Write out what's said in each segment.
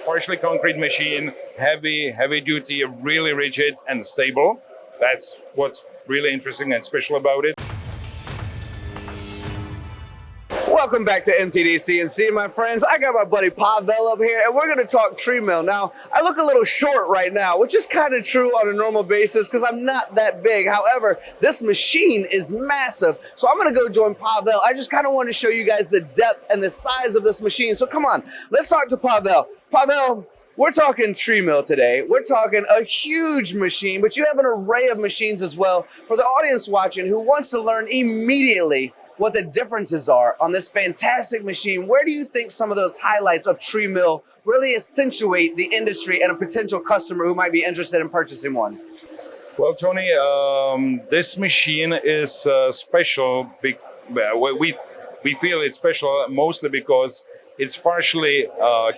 partially concrete machine, heavy duty, really rigid and stable. That's what's really interesting and special about it. Welcome back to MTDCNC, my friends. I got my buddy Pavel up here, and we're going to talk Trimill. Now, I look a little short right now, which is kind of true on a normal basis because I'm not that big. However, this machine is massive, so I'm going to go join Pavel. I just kind of want to show you guys the depth and the size of this machine. So come on, let's talk to Pavel. Pavel, we're talking Trimill today. We're talking a huge machine, but you have an array of machines as well. For the audience watching who wants to learn immediately what the differences are on this fantastic machine, where do you think some of those highlights of Trimill really accentuate the industry and a potential customer who might be interested in purchasing one? Well, Tony, this machine is special. We feel it's special mostly because it's partially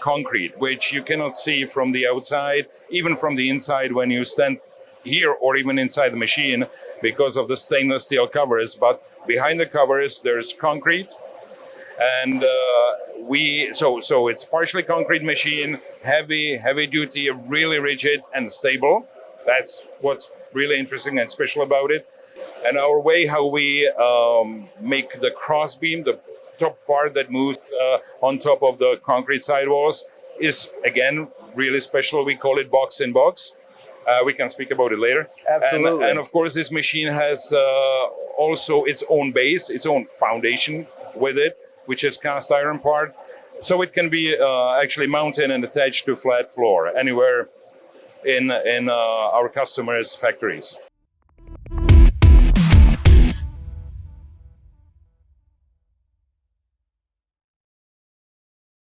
concrete, which you cannot see from the outside, even from the inside when you stand here or even inside the machine because of the stainless steel covers. But behind the covers, there's concrete, and so it's partially concrete machine, heavy duty, really rigid and stable. That's what's really interesting and special about it. And our way how we make the cross beam, the top part that moves on top of the concrete sidewalls, is again really special. We call it box in box. We can speak about it later. Absolutely. And of course, this machine has also its own base, its own foundation with it, which is cast iron part. So it can be actually mounted and attached to flat floor anywhere in our customers' factories.